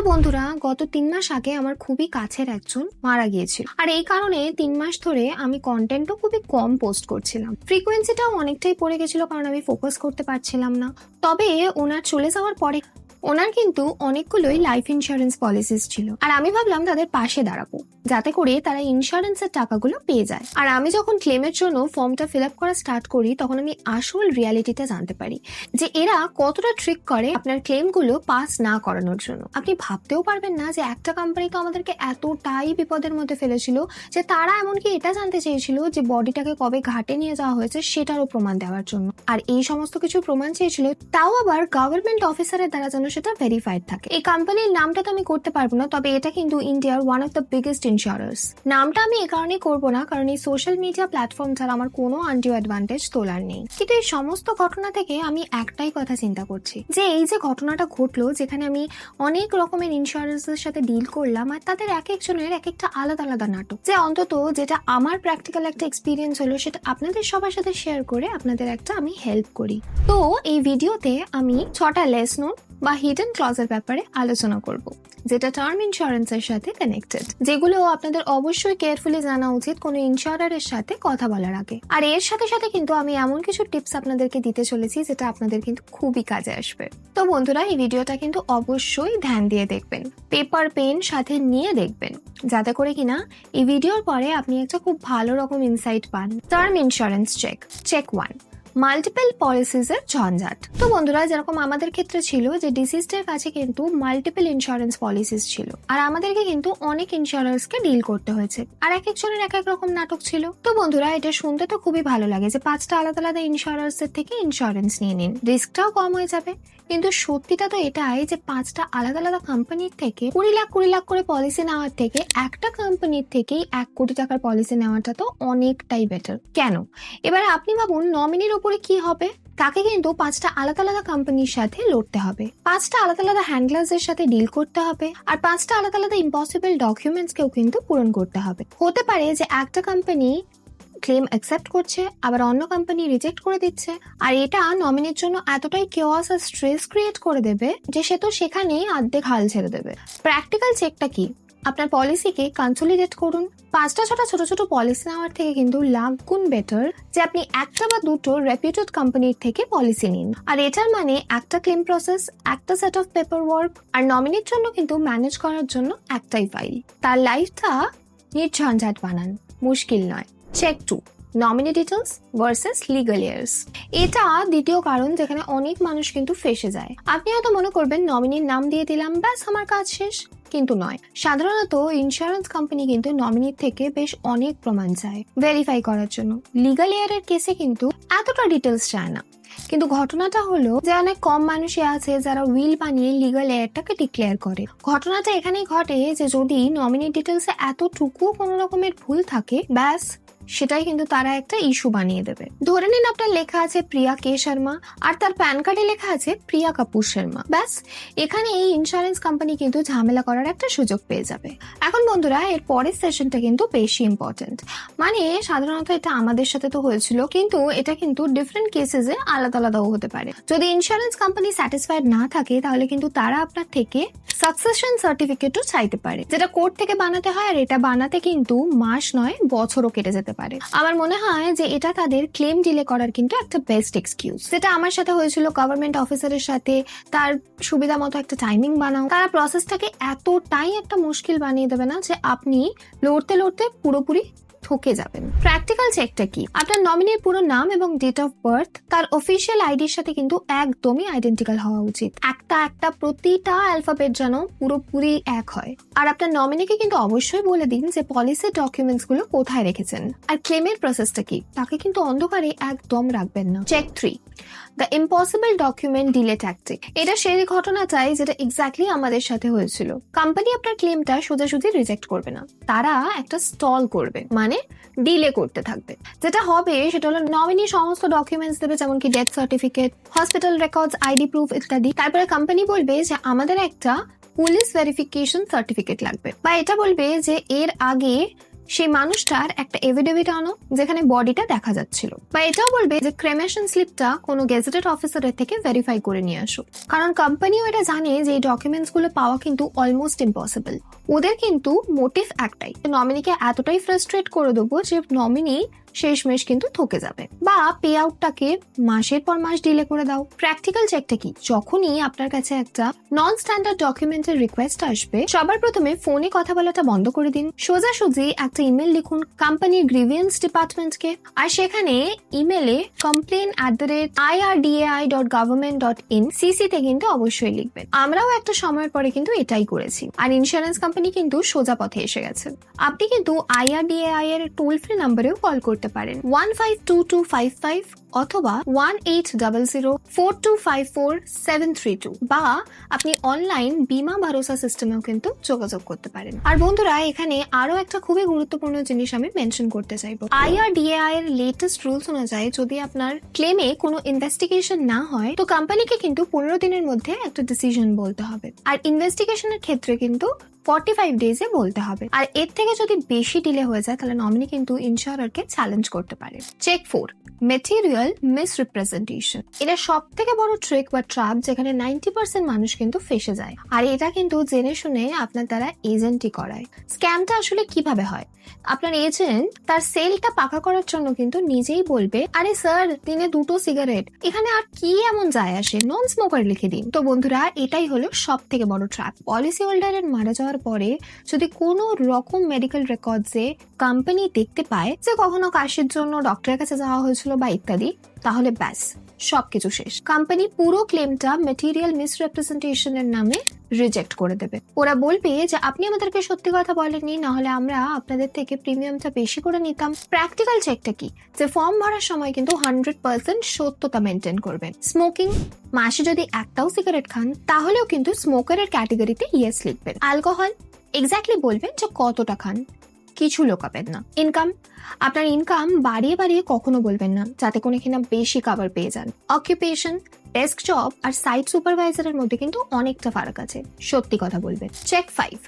বন্ধুরা, গত 3 মাস আগে আমার খুবই কাছের একজন মারা গিয়েছিল। আর এই কারণে 3 মাস ধরে আমি কন্টেন্টও খুবই কম পোস্ট করছিলাম। ফ্রিকোয়েন্সিটাও অনেকটাই পড়ে গেছিল, কারণ আমি ফোকাস করতে পারছিলাম না। তবে ওনার চলে যাওয়ার পরে ওনার কিন্তু অনেকগুলোই লাইফ ইন্স্যুরেন্স পলিসিস ছিল, আর আমি ভাবলাম তাদের পাশে দাঁড়াবো, যাতে করে তারা ইন্স্যুরেন্সের টাকাগুলো পেয়ে যায়। আর আমি যখন ক্লেমের জন্য ফর্মটা ফিল আপ করা স্টার্ট করি, তখন আমি আসল রিয়ালিটিটা জানতে পারি যে এরা কতটা ট্রিক করে আপনার ক্লেমগুলো পাস না করানোর জন্য। আপনি ভাবতেও পারবেন না যে একটা কোম্পানি তো আমাদেরকে এতটাই বিপদের মধ্যে ফেলেছিল যে তারা এমনকি এটা জানতে চেয়েছিল যে বডিটাকে কবে ঘাটে নিয়ে যাওয়া হয়েছে সেটারও প্রমাণ দেওয়ার জন্য। আর এই সমস্ত কিছু প্রমাণ চেয়েছিল, তাও আবার গভর্নমেন্ট অফিসারের দ্বারা যেন সেটা ভেরিফাইড থাকে। এই কোম্পানির নামটা তো আমি করতে পারবো না, তবে এটা কিন্তু ইন্ডিয়ার ওয়ান অফ দ্য বিগেস্ট ইন্স্যুরার্স। নামটা আমি এই কারণে করবো না, কারণ এই সোশ্যাল মিডিয়া প্ল্যাটফর্ম ছাড়া আমার কোনো আনডিউ অ্যাডভান্টেজ তোলার নেই। কিন্তু এই সমস্ত ঘটনা থেকে আমি একটাই কথা চিন্তা করছি, যে এই যে ঘটনাটা ঘটলো, যেখানে আমি অনেক রকমের ইন্স্যুরেন্সের সাথে ডিল করলাম, আর তাদের এক একজনের এক একটা আলাদা আলাদা নাটক, যে অন্তত যেটা আমার প্র্যাকটিক্যাল একটা এক্সপিরিয়েন্স হলো সেটা আপনাদের সবার সাথে শেয়ার করে আপনাদের একটা আমি হেল্প করি। তো এই ভিডিওতে আমি 6টা লেস নোন বা হিডেন ক্লজের ব্যাপারে আলোচনা করব, যেটা টার্ম ইন্স্যুরেন্সের সাথে কানেক্টেড, যেগুলো আপনাদের অবশ্যই কেয়ারফুলি জানা উচিত কোনো ইন্স্যুরারের সাথে কথা বলার আগে। আর এর সাথে সাথে কিন্তু আমি এমন কিছু টিপস আপনাদেরকে দিতে চলেছি যেটা আপনাদের কিন্তু খুবই কাজে আসবে। তো বন্ধুরা, এই ভিডিওটা কিন্তু অবশ্যই ধ্যান দিয়ে দেখবেন, পেপার পেন সাথে নিয়ে দেখবেন, যাতে করে কিনা এই ভিডিওর পরে আপনি একটা খুব ভালো রকম ইনসাইট পান। Term insurance check 1, multiple policies এর ঝঞ্ঝাট। তো বন্ধুরা, যেরকম আমাদের ক্ষেত্রে ছিল যে ডিসিজডের কাছে কিন্তু মাল্টিপল ইন্স্যুরেন্স পলিসিস ছিল, আর আমাদেরকে কিন্তু অনেক ইন্স্যুরার্সকে ডিল করতে হয়েছে, আর এক একজনের এক এক রকম নাটক ছিল। তো বন্ধুরা, এটা শুনতে তো খুবই ভালো লাগে যে 5টা আলাদা আলাদা ইন্স্যুরার্সের থেকে ইন্স্যুরেন্স নিয়ে নিন, রিস্কটাও কম হয়ে যাবে। কিন্তু সত্যিটা তো এটাই যে 5টা আলাদা আলাদা কোম্পানির থেকে 20 লাখ করে পলিসি নেওয়ার থেকে একটা কোম্পানির থেকেই 1 কোটি টাকার পলিসি নেওয়াটা তো অনেকটাই বেটার। কেন? এবার আপনি ভাবুন, নমিনির উপরে কি হবে? তাকে কিন্তু 5টা আলাদা আলাদা কোম্পানির সাথে লড়তে হবে, 5টা আলাদা আলাদা হ্যান্ডলার্সের সাথে ডিল করতে হবে, আর 5টা আলাদা আলাদা ইম্পসিবল ডকুমেন্টসকেও কিন্তু পূরণ করতে হবে। হতে পারে যে একটা কোম্পানি ক্লেম অ্যাকসেপ্ট করছে, আবার অন্য কোম্পানি রিজেক্ট করে দিচ্ছে, আর এটা নমিনির জন্য এতটাই কেওয়াস আর স্ট্রেস ক্রিয়েট করে দেবে যে সে তো সেখানেই অর্ধেক হাল ছেড়ে দেবে। প্র্যাকটিক্যাল চেকটা কি? আপনার পলিসিকে কনসোলিডেট করুন। 5টা ছোট ছোট পলিসি নেওয়ার থেকে কিন্তু লাখ গুণ বেটার যে আপনি একটা বা দুটো রেপিউটেড কোম্পানির থেকে পলিসি নিন। আর এটার মানে একটা ক্লেম প্রসেস, একটা সেট অফ পেপার ওয়ার্ক, আর নমিনির জন্য কিন্তু ম্যানেজ করার জন্য একটাই ফাইল। তার লাইফটা নির্ঝঞ্ঝাট বানান, মুশকিল নয়। Check 2, nominee details versus legal heirs. এটা দ্বিতীয় কারণ যেখানে অনেক মানুষ কিন্তু ফেসে যায়। আপনি হয়তো মনে করবেন নমিনির নাম দিয়ে দিলাম, ব্যাস আমার কাজ শেষ, কিন্তু নয়। সাধারণত ইন্স্যুরেন্স কোম্পানি কিন্তু নমিনির থেকে বেশ অনেক প্রমাণ চায় ভেরিফাই করার জন্য। লিগাল ইয়ারের কেসে কিন্তু এতটা ডিটেলস চায় না। কিন্তু ঘটনাটা হলো যে অনেক কম মানুষই আছে যারা উইল বানিয়ে লিগাল এয়ারটাকে ডিক্লেয়ার করে। ঘটনাটা এখানেই ঘটে যে যদি নমিনি ডিটেলসে এতটুকু কোনো রকমের ভুল থাকে, ব্যাস সেটাই কিন্তু তারা একটা ইস্যু বানিয়ে দেবে। ধরে নিন আপনার লেখা আছে প্রিয়া কে শর্মা, আর তার প্যান কার্ডে লেখা আছে প্রিয়া কাপুর শর্মা, ব্যাস এখানে এই ইন্স্যুরেন্স কোম্পানি কিন্তু ঝামেলা করার একটা সুযোগ পেয়ে যাবে। এখন বন্ধুরা, এর পরের সেশনটা কিন্তু বেশি ইম্পর্টেন্ট। মানে সাধারণত এটা আমাদের সাথে তো হয়েছিল, কিন্তু এটা কিন্তু ডিফারেন্ট কেসেসে আলাদা আলাদাও হতে পারে। যদি ইন্স্যুরেন্স কোম্পানি স্যাটিসফাইড না থাকে, তাহলে কিন্তু তারা আপনার থেকে সাকসেশন সার্টিফিকেটও চাইতে পারে, যেটা কোর্ট থেকে বানাতে হয়, আর এটা বানাতে কিন্তু মাস নয় বছরও কেটে যেতে পারে। আমার মনে হয় যে এটা তাদের ক্লেম ডিলে করার কিন্তু একটা বেস্ট এক্সকিউজ। যেটা আমার সাথে হয়েছিল গভর্নমেন্ট অফিসারের সাথে, তার সুবিধা মতো একটা টাইমিং বানাও, তারা প্রসেসটাকে এতটাই একটা মুশকিল বানিয়ে দেবে না যে আপনি লড়তে লড়তে পুরোপুরি ঠকে যাবেন। প্র্যাকটিক্যাল চেকটা কি? আপনার নমিনির পুরো নাম এবং ডেট অফ বার্থ তার অফিসিয়াল আইডির সাথে কিন্তু একদমই আইডেন্টিক্যাল হওয়া উচিত। একটা প্রতিটা অ্যালফাবেট যেন পুরোপুরি এক হয়। আর আপনার নমিনিকে কিন্তু অবশ্যই বলে দিন যে পলিসি ডকুমেন্টস গুলো কোথায় রেখেছেন। আর ক্লেমের প্রসেসটা কি, তাকে কিন্তু অন্ধকারে একদম রাখবেন না। Check 3, the impossible document delay tactic. এটা সেই ঘটনাটাই যেটা এক্স্যাক্টলি আমাদের সাথে হয়েছিল। কোম্পানি আপনার ক্লেমটা সোজাসুজি রিজেক্ট করবে না, তারা একটা স্টল করবে, মানে ডিলে করতে থাকবে। যেটা হবে সেটা হলো নমিনি সমস্ত ডকুমেন্টস দেবে, যেমন কি death certificate, hospital records, ID proof ইত্যাদি। তারপরে কোম্পানি বলবে যে আমাদের একটা পুলিশ ভেরিফিকেশন সার্টিফিকেট লাগবে, বা এটা বলবে যে এর আগে সেই মানুষটার একটা এভিডেভিট আনো যেখানে বডিটা দেখা যাচ্ছিল, বা এটাও বলবে যে ক্রেমেশন স্লিপটা কোনো গেজেটেড অফিসারের থেকে ভেরিফাই করে নিয়ে আসো, কারণ কোম্পানিও এটা জানে যে এই ডকুমেন্টস গুলো পাওয়া কিন্তু অলমোস্ট ইম্পসিবল। ওদের কিন্তু মোটিভ একটাই, নমিনিকে এতটাই ফ্রাস্ট্রেট করে দেবো যে নমিনি শেষমেশ কিন্তু থকে যাবে, বা পে আউটটাকে মাসের পর মাস ডিলে করে দাও। প্র্যাকটিক্যাল চেকটা কি? যখনই আপনার কাছে একটা নন স্ট্যান্ডার্ড ডকুমেন্টের রিকোয়েস্ট আসবে, সবার প্রথমে ফোনে কথা বলাটা বন্ধ করে দিন, সোজাসুজি একটা ইমেল লিখুন কোম্পানির গ্রিভিয়েন্স ডিপার্টমেন্টকে, আর সেখানে ইমেলে complain@irdai.government.in সিসিতে কিন্তু অবশ্যই লিখবেন। আমরাও একটা সময়ের পরে কিন্তু এটাই করেছি, আর ইন্স্যুরেন্স কোম্পানি কিন্তু সোজা পথে এসে গেছে। আপনি কিন্তু IRDAI এর টোল ফ্রি নাম্বারেও কল করতে পারেন 152255 অথবা 180042544732, বা আপনি অনলাইন বীমা ভরসা সিস্টেমেও কিন্তু যোগাযোগ করতে পারেন। আর বন্ধুরা, এখানে আরো একটা খুবই গুরুত্বপূর্ণ জিনিস আমি মেনশন করতে চাইবো। IRDAI এর লেটেস্ট রুলস অনুযায়ী যদি আপনার ক্লেমে কোনো ইনভেস্টিগেশন না হয়, তো কোম্পানিকে কিন্তু 15 দিনের মধ্যে একটা ডিসিশন বলতে হবে, আর ইনভেস্টিগেশনের ক্ষেত্রে কিন্তু 45 ডেজে বলতে হবে। আর এর থেকে যদি বেশি ডিলে হয়ে যায়, তাহলে নমিনি কিন্তু ইনস্যুরারকে চ্যালেঞ্জ করতে পারে। Check 4, material misrepresentation. এটা সব থেকে বড় ট্রিক বা ট্র্যাপ যেখানে 90% মানুষ কিন্তু ফেসে যায়, আর এটা কিন্তু জেনে শুনে আপনার দ্বারা এজেন্টই করায়। স্ক্যামটা আসলে কিভাবে হয়? আপনার এজেন্ট তার সেলটা পাকা করার জন্য কিন্তু নিজেই বলবে, আরে স্যার দিনে 2টো সিগারেট, এখানে আর কি এমন যায় আসে, নন স্মোকার লিখে দিন। তো বন্ধুরা, এটাই হলো সব থেকে বড় ট্র্যাপ। পলিসি হোল্ডারের মারা যাওয়ার পরে যদি কোনো রকম মেডিকেল রেকর্ডসে কোম্পানি দেখতে পায় যে কখনো কাশির জন্য ডক্টরের কাছে যাওয়া হয়েছিল বা ইত্যাদি, তাহলে ব্যাস সবকিছু শেষ। কোম্পানি পুরো ক্লেমটা মেটেরিয়াল মিসরিপ্রেজেন্টেশনের নামে রিজেক্ট করে দেবে। ওরা বলবে যে আপনি আমাদেরকে সত্যি কথা বলেননি, না হলে আমরা আপনাদের থেকে প্রিমিয়ামটা বেশি করে নিতাম। প্র্যাকটিক্যাল চেকটা কি? যে ফর্ম ভরার সময় কিন্তু 100% সত্যতা মেনটেন করবেন। স্মোকিং, মাসে যদি একটাও সিগারেট খান তাহলেও কিন্তু স্মোকারের ক্যাটাগরিতে ইয়েস লিখবেন। অ্যালকোহল, এক্স্যাক্টলি বলবেন যে কতটা খান, কিছু লোকাবেন না। ইনকাম, আপনার ইনকাম বাড়িয়ে বাড়িয়ে কখনো বলবেন না, যাতে কোনো কিনা বেশি কভার পেয়ে যান। অকুপেশন, ডেস্ক জব আর সাইট সুপারভাইজারের মধ্যে কিন্তু অনেকটা ফারাক আছে, সত্যি কথা বলবেন। চেক 5,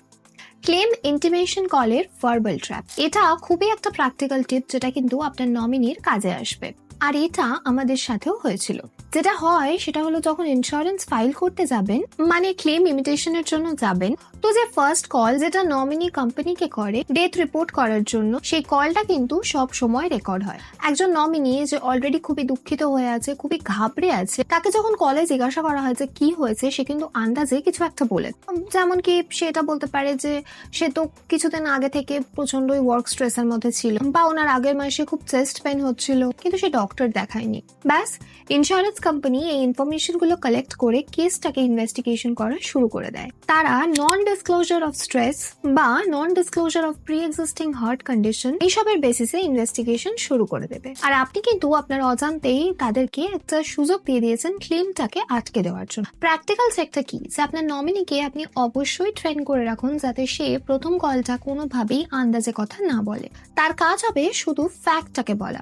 ক্লেম ইন্টিমেশন কলের ভার্বাল ট্র্যাপ। এটা খুবই একটা প্র্যাকটিক্যাল টিপ যেটা কিন্তু আপনার নমিনির কাজে আসবে, আর এটা আমাদের সাথেও হয়েছিল। যেটা হয় সেটা হলো, যখন ইন্স্যুরেন্স ফাইল করতে যাবেন, মানে ক্লেম ইমিটেশনের জন্য যাবেন, তো যে ফার্স্ট কল যেটা নমিনি কোম্পানিকে করে ডেথ রিপোর্ট করার জন্য, সেই কলটা কিন্তু সব সময় রেকর্ড হয়। একজন নমিনি যে অলরেডি খুবই দুঃখিত হয়ে আছে, খুবই ঘাবড়ে আছে, তাকে যখন কলে জিজ্ঞাসা করা হয় যে কি হয়েছে, সে কিন্তু আন্দাজে কিছু একটা বলে, যেমন কি সেটা বলতে পারে যে সে তো কিছুদিন আগে থেকে প্রচন্ডই ওয়ার্ক স্ট্রেসের মধ্যে ছিল, বা ওনার আগের মাসে খুব চেস্ট পেইন হচ্ছিল কিন্তু সে ডক্টর দেখায়নি। ব্যাস, ইন্স্যুরেন্স কোম্পানি এই ইনফরমেশন গুলো কালেক্ট করে কেসটাকে ইনভেস্টিগেশন করা শুরু করে দেয়। তারা নন ডিসক্লোজার অফ স্ট্রেস বা non disclosure of pre existing heart condition এইসবের বেসিসে ইনভেস্টিগেশন শুরু করে দেবে। আর আপনি কিন্তু আপনার অজান্তেই তাদেরকে একটা সুযোগ দিয়ে দিয়েছেন ক্লেমটাকে আটকে দেওয়ার জন্য। প্র্যাকটিক্যাল চেকটা কি? যে আপনার নমিনিকে আপনি অবশ্যই ট্রেন করে রাখুন যাতে সে প্রথম কলটা কোনোভাবেই আন্দাজে কথা না বলে। তার কাজ হবে শুধু ফ্যাক্টটাকে বলা।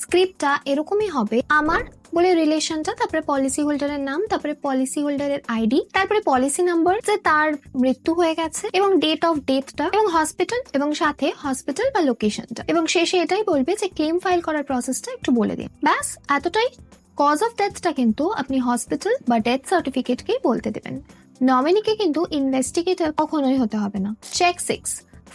স্ক্রিপ্টটা এরকমই হবে, আমার বলে রিলেশনটা, তারপরে পলিসি হোল্ডারের নাম, তারপরে পলিসি হোল্ডারের আইডি, তারপরে পলিসি নাম্বার, যে তার মৃত্যু হয়ে গেছে, এবং ডেট অফ ডেথটা, এবং হসপিটাল, এবং সাথে হসপিটাল বা লোকেশনটা, এবং শেষে এটাই বলবে যে ক্লেম ফাইল করার প্রসেসটা একটু বলে দিন। ব্যাস এতটাই। কজ অফ ডেথটা কিন্তু আপনি হসপিটাল বা ডেথ সার্টিফিকেটকেই বলতে দেবেন। নমিনিকে কিন্তু ইনভেস্টিগেটর কখনোই হতে হবে না। চেক 6,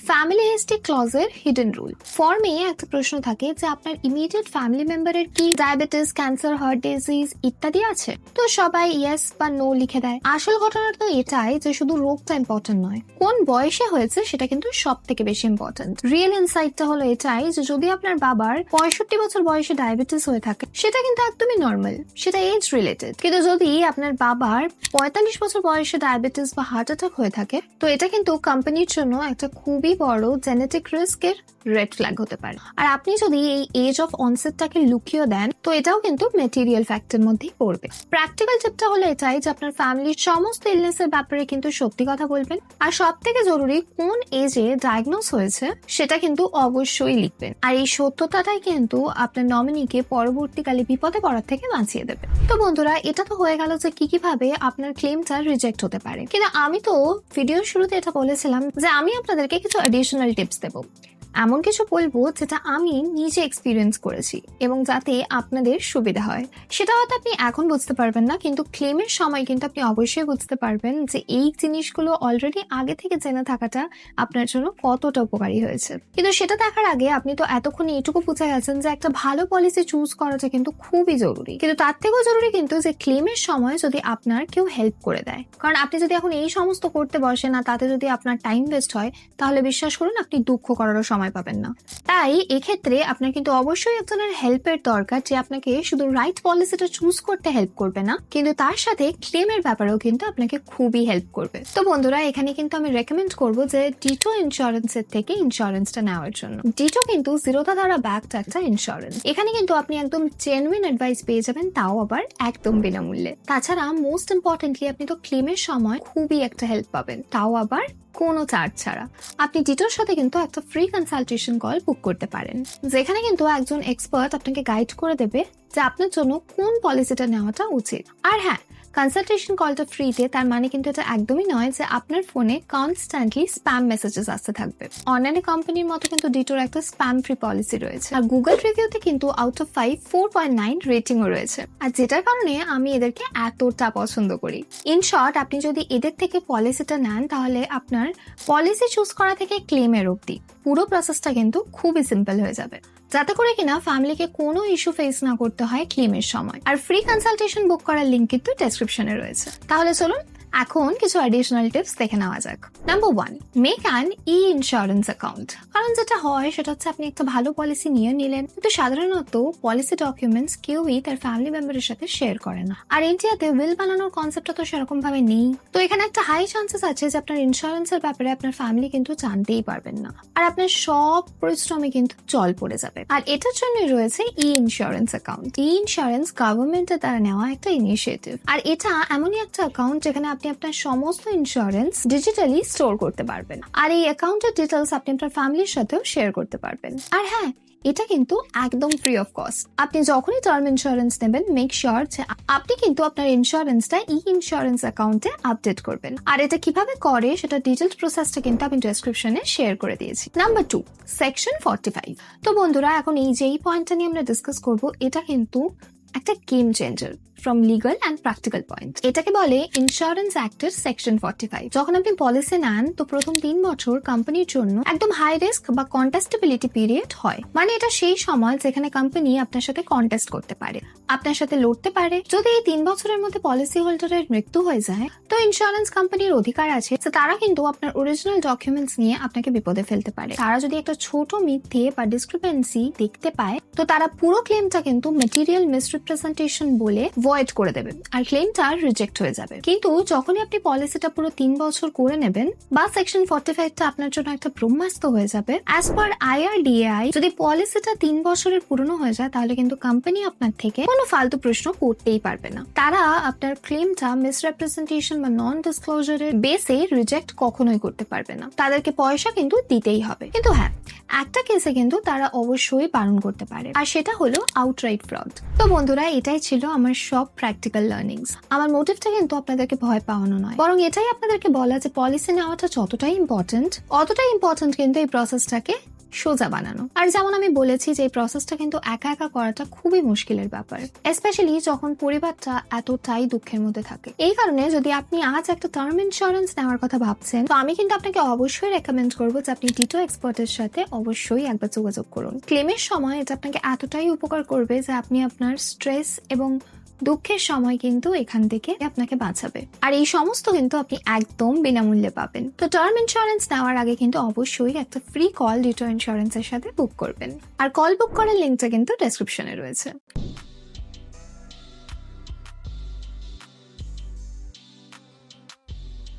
ফ্যামিলি হিস্ট্রি ক্লজের হিডেন রুল। ফর্মে একটা প্রশ্ন থাকে যে আপনার ইমিডিয়েট ফ্যামিলি মেম্বারের কি ডায়াবেটিস, ক্যান্সার, হার্ট ডিজিজ ইত্যাদি আছে, তো সবাই ইয়েস বা নো লিখে দেয়। আসল ঘটনা তো এটাই যে শুধু রোগটা ইম্পর্টেন্ট নয়, কোন বয়সে হয়েছে সেটা কিন্তু সব থেকে বেশি ইম্পর্টেন্ট। রিয়েল ইনসাইটটা হলো এটাই যে যদি আপনার বাবার 65 বছর বয়সে ডায়াবেটিস হয়ে থাকে, সেটা কিন্তু একদমই নর্মাল, সেটা এজ রিলেটেড। কিন্তু যদি আপনার বাবার 45 বছর বয়সে ডায়াবেটিস বা হার্ট অ্যাটাক হয়ে থাকে, তো এটা কিন্তু কোম্পানির জন্য একটা খুবই বড় জেনেটিক রিস্কের রেড ফ্ল্যাগ হতে পারে। আর আপনি যদি এই এজ অফ অনসেটটাকে লুকিয়ে দেন, তো এটাও কিন্তু ম্যাটেরিয়াল ফ্যাক্টের মধ্যেই পড়বে। প্র্যাকটিক্যাল টিপটা হলো এটাই যে আপনার ফ্যামিলির সমস্ত ইলনেসের ব্যাপারে কিন্তু সত্যি কথা বলবেন, আর সব থেকে জরুরি কোন এজে ডায়াগনোস হয়েছে সেটা কিন্তু অবশ্যই লিখবেন। আর এই সত্যতাটাই কিন্তু আপনার নমিনিকে পরবর্তীকালে বিপদে পড়ার থেকে বাঁচিয়ে দেবে। তো বন্ধুরা, এটা তো হয়ে গেল যে কি কিভাবে আপনার ক্লেমটা রিজেক্ট হতে পারে, কিন্তু আমি তো ভিডিওর শুরুতে এটা বলেছিলাম যে আমি আপনাদেরকে কিছু অ্যাডিশনাল টিপস দেবো। এমন কিছু বলবো যেটা আমি নিজে এক্সপিরিয়েন্স করেছি এবং যাতে আপনাদের সুবিধা হয়। সেটা হয়তো আপনি এখন বুঝতে পারবেন না, কিন্তু ক্লেমের সময় কিন্তু আপনি অবশ্যই বুঝতে পারবেন যে এই জিনিসগুলো অলরেডি আগে থেকে জেনে থাকাটা আপনার জন্য কতটা উপকারী হয়েছে। কিন্তু সেটা দেখার আগে আপনি তো এতক্ষণ এইটুকু বুঝে গেছেন যে একটা ভালো পলিসি চুজ করাটা কিন্তু খুবই জরুরি। কিন্তু তার থেকেও জরুরি কিন্তু যে ক্লেমের সময় যদি আপনার কেউ হেল্প করে দেয়। কারণ আপনি যদি এখন এই সমস্ত করতে বসেন না, তাতে যদি আপনার টাইম ওয়েস্ট হয়, তাহলে বিশ্বাস করুন আপনি দুঃখ করারও সময় পাবেন না। তাই এক্ষেত্রে আপনার কিন্তু অবশ্যই একজনের হেল্পের দরকার, যে আপনাকে শুধু রাইট পলিসিটা চুজ করতে হেল্প করবে না, কিন্তু তার সাথে ক্লেমের ব্যাপারেও কিন্তু আপনাকে খুবই হেল্প করবে। তো বন্ধুরা, এখানে কিন্তু আমি রেকমেন্ড করবো যে ডিটো ইন্স্যুরেন্সের থেকে ইন্স্যুরেন্সটা নেওয়ার জন্য। ডিটো কিন্তু জিরোধা দ্বারা ব্যাকড একটা ইন্স্যুরেন্স। এখানে কিন্তু আপনি একদম জেনুইন অ্যাডভাইস পেয়ে যাবেন, তাও আবার একদম বিনামূল্যে। তাছাড়া মোস্ট ইম্পর্টেন্টলি আপনি তো ক্লেমের সময় খুবই একটা হেল্প পাবেন, তাও আবার কোনো চার্জ ছাড়া। আপনি ডিটোর সাথে কিন্তু একটা ফ্রি কনসালটেশন কল বুক করতে পারেন, যেখানে কিন্তু একজন এক্সপার্ট আপনাকে গাইড করে দেবে যে আপনার জন্য কোন পলিসিটা নেওয়াটা উচিত। আর হ্যাঁ, কনসালটেশন কলটা ফ্রিতে, তার মানে কিন্তু এটা একদমই নয় যে আপনার ফোনে কনস্ট্যান্টলি স্প্যাম মেসেজেস আসতে থাকবে। অন্যান্য কোম্পানির মতো কিন্তু ডিটোর একটা স্প্যাম ফ্রি পলিসি রয়েছে, আর গুগল রিভিউতে কিন্তু আউট অফ 5 4.9 রেটিংও রয়েছে, আর যেটার কারণে আমি এদেরকে এতটা পছন্দ করি। ইন শর্ট, আপনি যদি এদের থেকে পলিসিটা নেন, তাহলে আপনার পলিসি চুজ করা থেকে ক্লেমের অবধি পুরো প্রসেসটা কিন্তু খুবই সিম্পল হয়ে যাবে, যাতে করে কিনা ফ্যামিলিকে কোনো ইস্যু ফেস না করতে হয় ক্লেমের সময়। আর ফ্রি কনসালটেশন বুক করার লিঙ্ক কিন্তু ডেসক্রিপশনে রয়েছে। তাহলে চলুন এখন কিছু অ্যাডিশনাল টিপস দেখে নেওয়া যাক। Number 1, make an E insurance account. কারণ যেটা হয় সেটা হচ্ছে আপনি একটা ভালো পলিসি নিয়ে নিলেন, কিন্তু সাধারণত পলিসি ডকুমেন্টস কেউই তার ফ্যামিলি মেম্বারের সাথে শেয়ার করে না। আর ইন্ডিয়াতে উইল বানানোর কনসেপ্টটা তো সেরকম ভাবে নেই, তো এখানে একটা হাই চান্সেস আছে যে আপনার ইন্স্যুরেন্সের ব্যাপারে আপনার ফ্যামিলি কিন্তু জানতেই পারবেন না, আর আপনার সব পরিশ্রমে কিন্তু জল পড়ে যাবে। আর এটার জন্যই রয়েছে ই ইন্স্যুরেন্স অ্যাকাউন্ট। ই ইন্স্যুরেন্স গভর্নমেন্টের দ্বারা নেওয়া একটা ইনিশিয়েটিভ, আর এটা এমনই একটা অ্যাকাউন্ট যেখানে আপনি আপনার সমস্ত ইন্স্যুরেন্স ডিজিটালি স্টোর করতে পারবেন, আর এই অ্যাকাউন্টের ডিটেলস আপনি আপনার ফ্যামিলির সাথেও শেয়ার করতে পারবেন। আর হ্যাঁ, এটা কিন্তু একদম ফ্রি অফ কস্ট। আপনি যখনই টার্ম ইন্স্যুরেন্স নেবেন, মেক শিওর যে আপনি কিন্তু আপনার ইন্স্যুরেন্সটা ই ইন্স্যুরেন্স অ্যাকাউন্টে আপডেট করবেন। আর এটা কিভাবে করে সেটা ডিটেলড প্রসেসটা কিন্তু আমি ডেসক্রিপশনে শেয়ার করে দিয়েছি। Number 2, section 45। তো বন্ধুরা, এখন এই যে পয়েন্টটা নিয়ে আমরা ডিসকাস করব, এটা কিন্তু একটা game changer from legal and practical point. এটাকে বলে ইন্স্যুরেন্স অ্যাক্টের সেকশন 45। যখন আপনি পলিসি নেন, তো প্রথম 3 বছর কোম্পানির জন্য একদম হাই রিস্ক বা কন্টেস্টেবিলিটি পিরিয়ড হয়। মানে এটা সেই সময় যেখানে কোম্পানি আপনার সাথে কন্টেস্ট করতে পারে, আপনার সাথে লড়তে পারে। যদি এই 3 বছরের মধ্যে পলিসি হোল্ডারের মৃত্যু হয়ে যায়, তো ইন্স্যুরেন্স কোম্পানির অধিকার আছে যে তারা কিন্তু আপনার অরিজিনাল ডকুমেন্টস নিয়ে আপনাকে বিপদে ফেলতে পারে। তারা যদি একটা ছোট মিথ্যে বা ডিসক্রিপেন্সি দেখতে পায়, তো তারা পুরো ক্লেমটা কিন্তু ম্যাটেরিয়াল মিসরিপ্রেজেন্টেশন বলে ভয়েড করে দেবে, আর ক্লেমটা রিজেক্ট হয়ে যাবে। কিন্তু যখনই আপনি পলিসিটা পুরো 3 বছর করে নেবেন, বা সেকশন 45টা আপনার জন্য একটা ব্রহ্মাস্ত্র হয়ে যাবে, অ্যাজ পার IRDAI যদি পলিসিটা 3 বছরের পুরনো হয়ে যায়, তাহলে কিন্তু কোম্পানি আপনার থেকে কোনো ফালতু প্রশ্ন করতেই পারবে না। তারা আপনার ক্লেমটা মিসরিপ্রেজেন্টেশন বা নন ডিসক্লোজারের বেসে রিজেক্ট কখনোই করতে পারবে না। তাদেরকে পয়সা কিন্তু দিতেই হবে। কিন্তু হ্যাঁ, একটা কেসে কিন্তু তারা অবশ্যই বারণ করতে পারে, আর সেটা হলো আউটরাইট ফ্রড। তো বন্ধুরা, এটাই ছিল আমার সব প্র্যাকটিক্যাল লার্নিংস। আমার মোটিভটা কিন্তু আপনাদেরকে ভয় পাওয়ানো নয়, বরং এটাই আপনাদেরকে বলা যে পলিসি নেওয়াটা যতটাই ইম্পর্টেন্ট, অতটাই ইম্পর্টেন্ট কিন্তু এই প্রসেসটাকে সোজা বানানো। আর যেমন আমি বলেছি যে এই প্রসেসটা কিন্তু একা একা করাটা খুবই মুশকিলের ব্যাপার, স্পেশালি যখন পরিবারটা এতটাই দুঃখের মধ্যে থাকে। এই কারণে যদি আপনি আজ একটা টার্ম ইন্স্যুরেন্স নেওয়ার কথা ভাবছেন, তো আমি কিন্তু আপনাকে অবশ্যই রেকমেন্ড করবো যে আপনি ডিটো এক্সপার্টের সাথে অবশ্যই একবার যোগাযোগ করুন। ক্লেমের সময় এটা আপনাকে এতটাই উপকার করবে যে আপনি আপনার স্ট্রেস এবং দুঃখের সময় কিন্তু এখান থেকে আপনাকে বাঁচাবে, আর এই সমস্ত কিন্তু আপনি একদম বিনামূল্যে পাবেন। তো টার্ম ইন্স্যুরেন্স নেওয়ার আগে কিন্তু অবশ্যই একটা ফ্রি কল ডিটো ইন্স্যুরেন্সের সাথে বুক করবেন, আর কল বুক করার লিঙ্কটা কিন্তু ডেসক্রিপশনে রয়েছে।